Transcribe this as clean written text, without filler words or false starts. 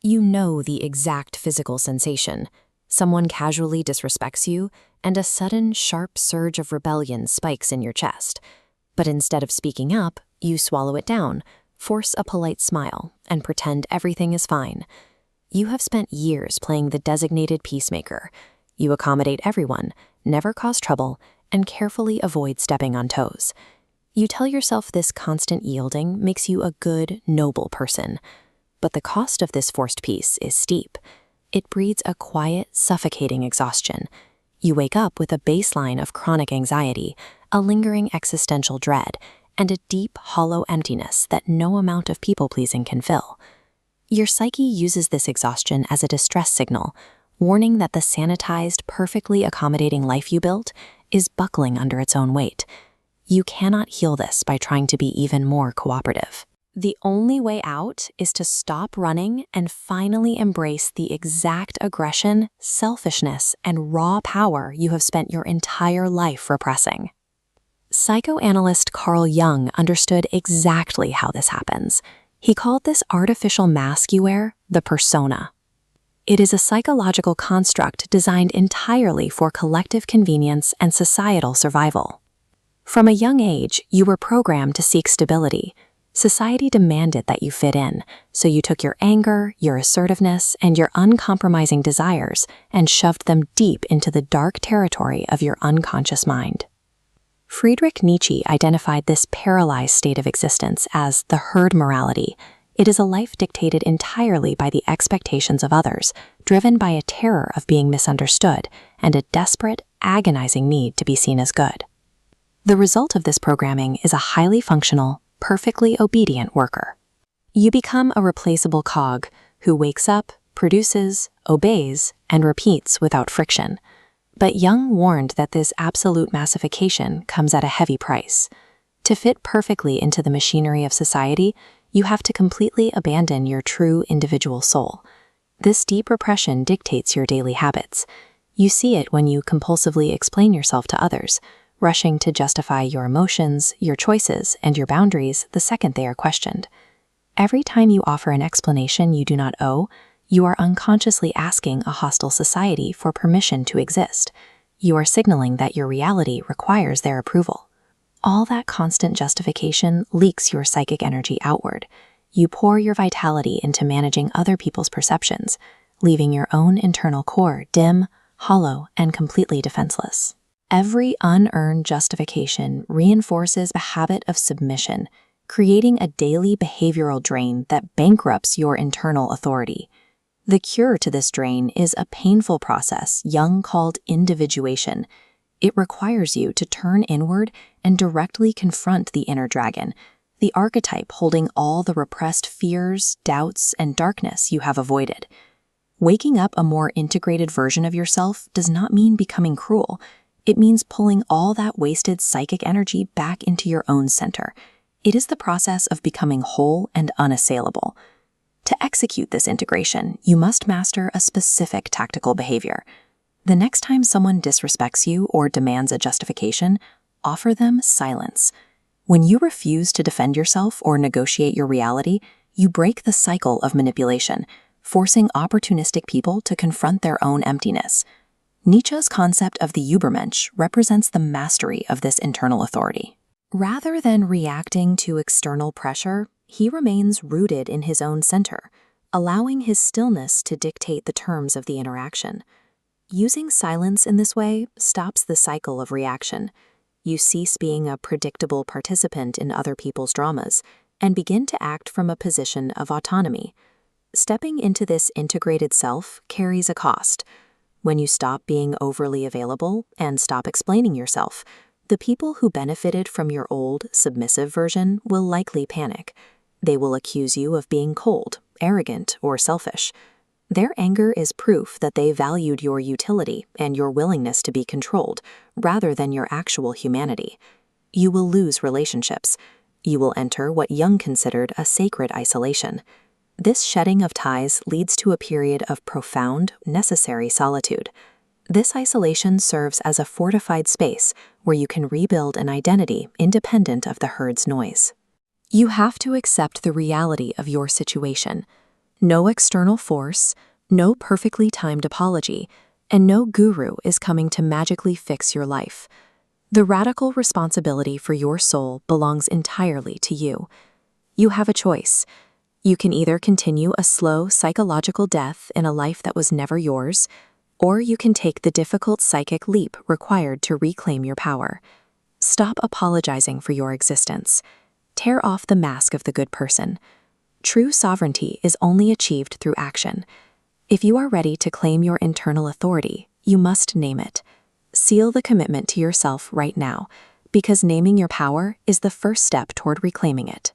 You know the exact physical sensation. Someone casually disrespects you, and a sudden, sharp surge of rebellion spikes in your chest. But instead of speaking up, you swallow it down, force a polite smile, and pretend everything is fine. You have spent years playing the designated peacemaker. You accommodate everyone, never cause trouble, and carefully avoid stepping on toes. You tell yourself this constant yielding makes you a good, noble person. But the cost of this forced peace is steep. It breeds a quiet, suffocating exhaustion. You wake up with a baseline of chronic anxiety, a lingering existential dread, and a deep, hollow emptiness that no amount of people-pleasing can fill. Your psyche uses this exhaustion as a distress signal, warning that the sanitized, perfectly accommodating life you built is buckling under its own weight. You cannot heal this by trying to be even more cooperative. The only way out is to stop running and finally embrace the exact aggression, selfishness, and raw power you have spent your entire life repressing. Psychoanalyst Carl Jung understood exactly how this happens. He called this artificial mask you wear the persona. It is a psychological construct designed entirely for collective convenience and societal survival. From a young age, you were programmed to seek stability. Society demanded that you fit in, so you took your anger, your assertiveness, and your uncompromising desires and shoved them deep into the dark territory of your unconscious mind. Friedrich Nietzsche identified this paralyzed state of existence as the herd morality. It is a life dictated entirely by the expectations of others, driven by a terror of being misunderstood and a desperate, agonizing need to be seen as good. The result of this programming is a highly functional, perfectly obedient worker. You become a replaceable cog who wakes up, produces, obeys, and repeats without friction. But Jung warned that this absolute massification comes at a heavy price. To fit perfectly into the machinery of society, you have to completely abandon your true individual soul. This deep repression dictates your daily habits. You see it when you compulsively explain yourself to others, rushing to justify your emotions, your choices, and your boundaries the second they are questioned. Every time you offer an explanation you do not owe, you are unconsciously asking a hostile society for permission to exist. You are signaling that your reality requires their approval. All that constant justification leaks your psychic energy outward. You pour your vitality into managing other people's perceptions, leaving your own internal core dim, hollow, and completely defenseless. Every unearned justification reinforces a habit of submission, creating a daily behavioral drain that bankrupts your internal authority. The cure to this drain is a painful process Jung called individuation. It requires you to turn inward and directly confront the inner dragon, the archetype holding all the repressed fears, doubts, and darkness you have avoided. Waking up a more integrated version of yourself does not mean becoming cruel. It means pulling all that wasted psychic energy back into your own center. It is the process of becoming whole and unassailable. To execute this integration, you must master a specific tactical behavior. The next time someone disrespects you or demands a justification, offer them silence. When you refuse to defend yourself or negotiate your reality, you break the cycle of manipulation, forcing opportunistic people to confront their own emptiness. Nietzsche's concept of the Übermensch represents the mastery of this internal authority. Rather than reacting to external pressure, he remains rooted in his own center, allowing his stillness to dictate the terms of the interaction. Using silence in this way stops the cycle of reaction. You cease being a predictable participant in other people's dramas and begin to act from a position of autonomy. Stepping into this integrated self carries a cost. When you stop being overly available and stop explaining yourself, the people who benefited from your old, submissive version will likely panic. They will accuse you of being cold, arrogant, or selfish. Their anger is proof that they valued your utility and your willingness to be controlled, rather than your actual humanity. You will lose relationships. You will enter what Jung considered a sacred isolation. This shedding of ties leads to a period of profound, necessary solitude. This isolation serves as a fortified space where you can rebuild an identity independent of the herd's noise. You have to accept the reality of your situation. No external force, no perfectly timed apology, and no guru is coming to magically fix your life. The radical responsibility for your soul belongs entirely to you. You have a choice. You can either continue a slow psychological death in a life that was never yours, or you can take the difficult psychic leap required to reclaim your power. Stop apologizing for your existence. Tear off the mask of the good person. True sovereignty is only achieved through action. If you are ready to claim your internal authority, you must name it. Seal the commitment to yourself right now, because naming your power is the first step toward reclaiming it.